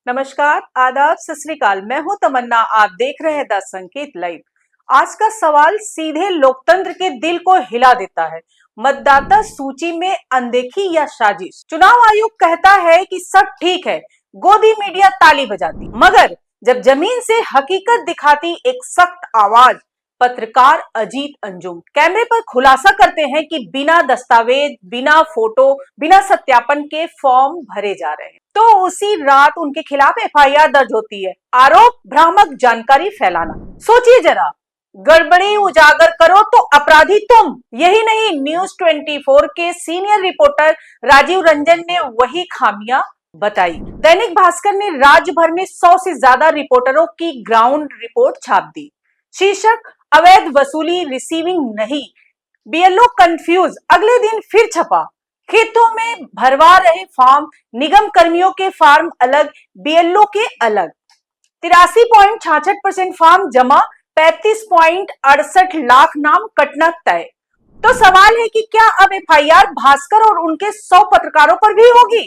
नमस्कार, आदाब, सत श्री अकाल। मैं हूं तमन्ना, आप देख रहे हैं द संकेत लाइव। आज का सवाल सीधे लोकतंत्र के दिल को हिला देता है। मतदाता सूची में अनदेखी या साजिश? चुनाव आयोग कहता है कि सब ठीक है, गोदी मीडिया ताली बजाती, मगर जब जमीन से हकीकत दिखाती एक सख्त आवाज, पत्रकार अजीत अंजुम कैमरे पर खुलासा करते हैं कि बिना दस्तावेज, बिना फोटो, बिना सत्यापन के फॉर्म भरे जा रहे हैं। तो उसी रात उनके खिलाफ एफआईआर दर्ज होती है। आरोप भ्रामक जानकारी फैलाना। सोचिए जरा, गड़बड़ी उजागर करो तो अपराधी तुम। यही नहीं, न्यूज 24 के सीनियर रिपोर्टर राजीव रंजन ने वही खामियां बताई। दैनिक भास्कर ने राज्य भर में 100 से ज्यादा रिपोर्टरों की ग्राउंड रिपोर्ट छाप दी। शीर्षक, अवैध वसूली रिसीविंग नहीं, बीएलओ कंफ्यूज। अगले दिन फिर छपा, खेतों में भरवा रहे फॉर्म, निगम कर्मियों के फॉर्म अलग, बीएलओ के अलग। 83.66% फॉर्म जमा, 35.68 लाख नाम कटना तय। तो सवाल है कि क्या अब एफआईआर भास्कर और उनके 100 पत्रकारों पर भी होगी?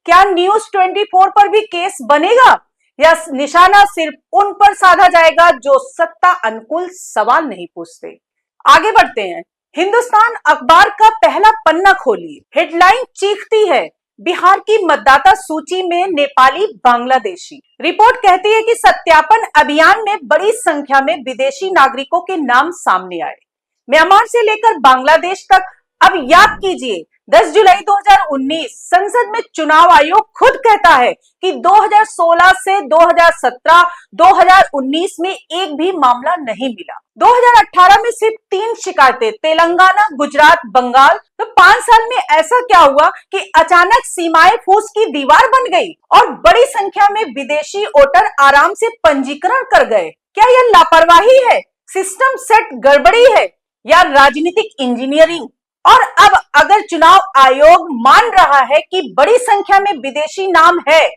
क्या न्यूज 24 पर भी केस बनेगा, या निशाना सिर्फ उन पर साधा जाएगा जो सत्ता अनुकूल सवाल नहीं पूछते? आगे बढ़ते हैं। हिंदुस्तान अखबार का पहला पन्ना खोलिए, हेडलाइन चीखती है, बिहार की मतदाता सूची में नेपाली बांग्लादेशी। रिपोर्ट कहती है कि सत्यापन अभियान में बड़ी संख्या में विदेशी नागरिकों के नाम सामने आए। म्यांमार से लेकर बांग्लादेश तक। अब याद कीजिए, 10 जुलाई 2019 संसद में चुनाव आयोग खुद कहता है कि 2016 से 2017, 2019 में एक भी मामला नहीं मिला। 2018 में सिर्फ 3 शिकायतें, तेलंगाना, गुजरात, बंगाल। तो 5 साल में ऐसा क्या हुआ कि अचानक सीमाएं फूस की दीवार बन गई और बड़ी संख्या में विदेशी वोटर आराम से पंजीकरण कर गए? क्या यह लापरवाही है, सिस्टम सेट गड़बड़ी है, या राजनीतिक इंजीनियरिंग? और अब अगर चुनाव आयोग मान रहा है कि बड़ी संख्या में विदेशी नाम है,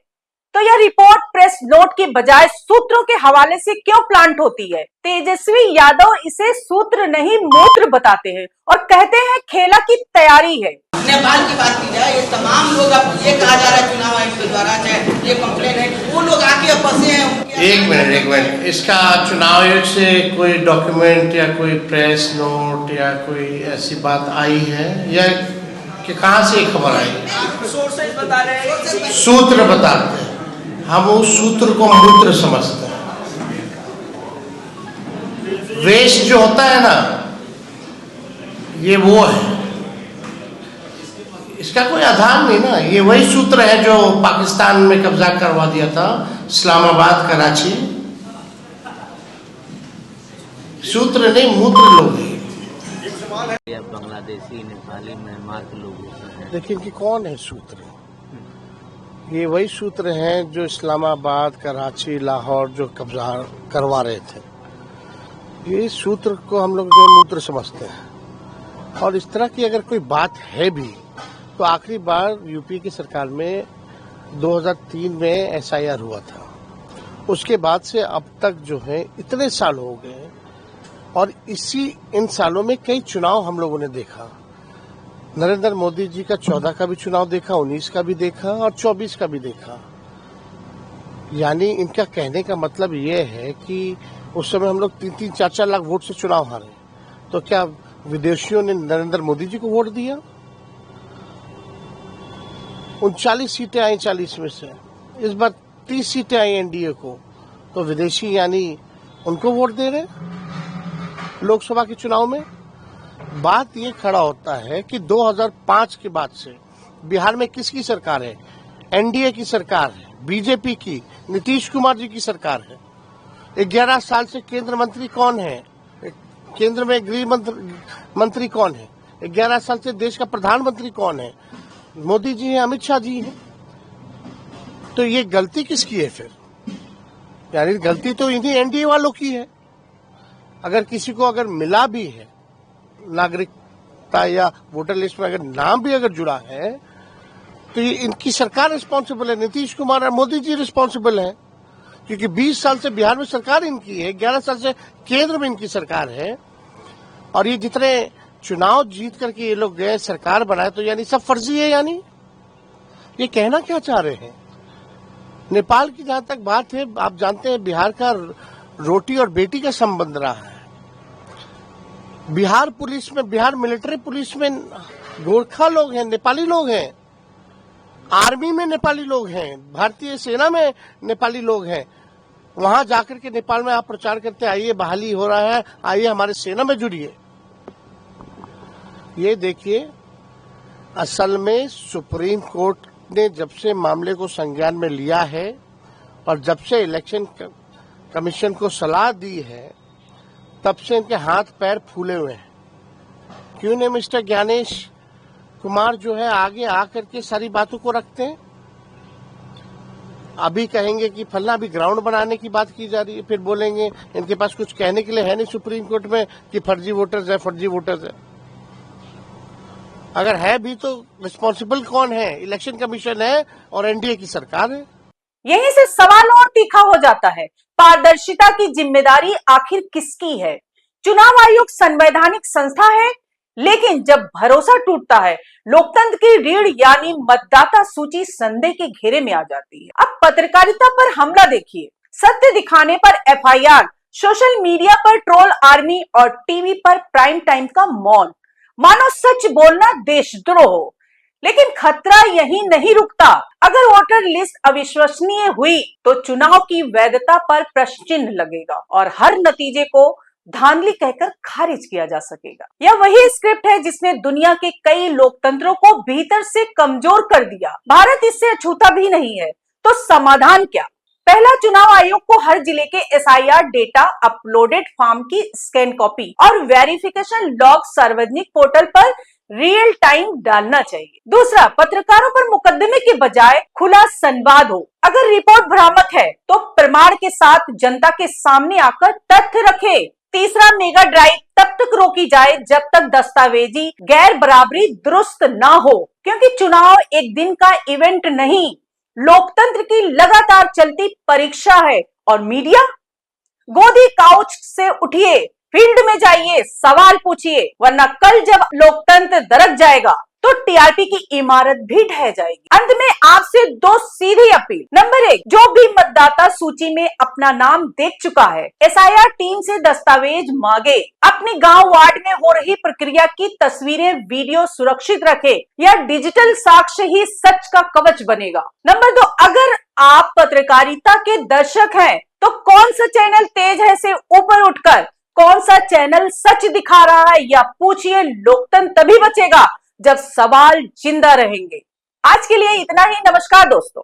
तो यह रिपोर्ट प्रेस नोट के बजाय सूत्रों के हवाले से क्यों प्लांट होती है? तेजस्वी यादव इसे सूत्र नहीं मूत्र बताते हैं और कहते हैं खेला की तैयारी है। नेपाल की बात की जाए, ये तमाम लोग अब ये कहा जा रहा है चुनाव आयोग के द्वारा, चाहे ये कंप्लेन है, वो लोग आके फंसे हैं। एक मिनट, इसका चुनाव आयोग से कोई डॉक्यूमेंट या कोई प्रेस नोट या कोई ऐसी बात आई है, या कि कहाँ से खबर आई? सोर्सेज बता रहे हैं, सूत्र बताते हैं। हम उस सूत्र को मूत्र समझते हैं। वेस्ट जो होता है ना, ये वो है, इसका कोई आधार नहीं ना। ये वही सूत्र है जो पाकिस्तान में कब्जा करवा दिया था, इस्लामाबाद, कराची। सूत्र नहीं, मूत्र लोग हैं। बांग्लादेशी, नेपाली, म्यांमार के लोग। देखिए कि कौन है सूत्र? ये वही सूत्र हैं जो इस्लामाबाद, कराची, लाहौर जो कब्जा करवा रहे थे। ये सूत्र को हम लोग जो मूत्र समझते हैं। और इस तरह की अगर कोई बात है भी, तो आखिरी बार यूपी की सरकार में 2003 में एसआईआर हुआ था। उसके बाद से अब तक जो है इतने साल हो गए, और इन सालों में कई चुनाव हम लोगों ने देखा। नरेंद्र मोदी जी का 14 का भी चुनाव देखा, 19 का भी देखा और 24 का भी देखा। यानी इनका कहने का मतलब ये है कि उस समय हम लोग 3-3, 4-4 लाख वोट से चुनाव हारे। तो क्या विदेशियों ने नरेंद्र मोदी जी को वोट दिया? 39 सीटें आई 40 में से। इस बार 30 सीटें आई एनडीए को, तो विदेशी यानी उनको वोट दे रहे लोकसभा के चुनाव में। बात ये खड़ा होता है कि 2005 के बाद से बिहार में किसकी सरकार है? एनडीए की सरकार है, बीजेपी की, नीतीश कुमार जी की सरकार है। 11 साल से केंद्र मंत्री कौन है? केंद्र में गृह मंत्री कौन है? 11 साल से देश का प्रधानमंत्री कौन है? मोदी जी हैं, अमित शाह जी हैं। तो ये गलती किसकी है फिर? यानी गलती तो इन्हीं एनडीए वालों की है। अगर किसी को अगर मिला भी है नागरिकता या वोटर लिस्ट में अगर नाम भी अगर जुड़ा है, तो ये इनकी सरकार रिस्पॉन्सिबल है। नीतीश कुमार और मोदी जी रिस्पॉन्सिबल है, क्योंकि 20 साल से बिहार में सरकार इनकी है, 11 साल से केंद्र में इनकी सरकार है। और ये जितने चुनाव जीत करके ये लोग गए, सरकार बनाए, तो यानी सब फर्जी है। यानी ये कहना क्या चाह रहे हैं? नेपाल की जहां तक बात है, आप जानते हैं बिहार का रोटी और बेटी का संबंध रहा है। बिहार पुलिस में, बिहार मिलिट्री पुलिस में गोरखा लोग हैं, नेपाली लोग हैं, आर्मी में नेपाली लोग हैं, भारतीय सेना में नेपाली लोग हैं। वहां जाकर के नेपाल में आप प्रचार करते आइए बहाली हो रहा है, आइए हमारे सेना में जुड़िए। ये देखिए, असल में सुप्रीम कोर्ट ने जब से मामले को संज्ञान में लिया है और जब से इलेक्शन कमीशन को सलाह दी है, तब से इनके हाथ पैर फूले हुए हैं। क्यों नहीं मिस्टर ज्ञानेश कुमार जो है आगे आकर के सारी बातों को रखते हैं। अभी कहेंगे कि फलना, अभी ग्राउंड बनाने की बात की जा रही है, फिर बोलेंगे इनके पास कुछ कहने के लिए है नहीं सुप्रीम कोर्ट में कि फर्जी वोटर्स है, फर्जी वोटर्स है। अगर है भी तो रिस्पॉन्सिबल कौन है? इलेक्शन कमीशन है और एनडीए की सरकार है। यहीं से सवाल और तीखा हो जाता है, पारदर्शिता की जिम्मेदारी आखिर किसकी है? चुनाव आयोग संवैधानिक संस्था है, लेकिन जब भरोसा टूटता है, लोकतंत्र की रीढ़ यानी मतदाता सूची संदेह के घेरे में आ जाती है। अब पत्रकारिता पर हमला देखिए, सत्य दिखाने पर एफआईआर, सोशल मीडिया पर ट्रोल आर्मी और टीवी पर प्राइम टाइम का मौन, मानो सच बोलना देशद्रोह हो। लेकिन खतरा यही नहीं रुकता। अगर वोटर लिस्ट अविश्वसनीय हुई तो चुनाव की वैधता पर प्रश्न चिन्ह लगेगा और हर नतीजे को धांधली कहकर खारिज किया जा सकेगा। यह वही स्क्रिप्ट है जिसने दुनिया के कई लोकतंत्रों को भीतर से कमजोर कर दिया। भारत इससे अछूता भी नहीं है, तो समाधान क्या? पहला, चुनाव आयोग को हर जिले के एसआईआर डेटा, अपलोडेड फॉर्म की स्कैन कॉपी और वेरिफिकेशन लॉग सार्वजनिक पोर्टल पर रियल टाइम डालना चाहिए। दूसरा, पत्रकारों पर मुकदमे के बजाय खुला संवाद हो। अगर रिपोर्ट भ्रामक है तो प्रमाण के साथ जनता के सामने आकर तथ्य रखे। तीसरा, मेगा ड्राइव तब तक रोकी जाए जब तक दस्तावेजी गैर बराबरी दुरुस्त ना हो, क्योंकि चुनाव एक दिन का इवेंट नहीं, लोकतंत्र की लगातार चलती परीक्षा है। और मीडिया, गोदी काउच से उठिए, फील्ड में जाइए, सवाल पूछिए, वरना कल जब लोकतंत्र दरक जाएगा तो टीआरपी की इमारत भी ढह जाएगी। अंत में आपसे दो सीधी अपील। नंबर 1, जो भी मतदाता सूची में अपना नाम देख चुका है, एसआईआर टीम से दस्तावेज मांगे, अपने गांव वार्ड में हो रही प्रक्रिया की तस्वीरें, वीडियो सुरक्षित रखे। यह डिजिटल साक्ष्य ही सच का कवच बनेगा। नंबर 2, अगर आप पत्रकारिता के दर्शक हैं तो कौन सा चैनल तेज है से ऊपर उठकर कौन सा चैनल सच दिखा रहा है, या पूछिए। लोकतंत्र तभी बचेगा जब सवाल जिंदा रहेंगे। आज के लिए इतना ही। नमस्कार दोस्तों।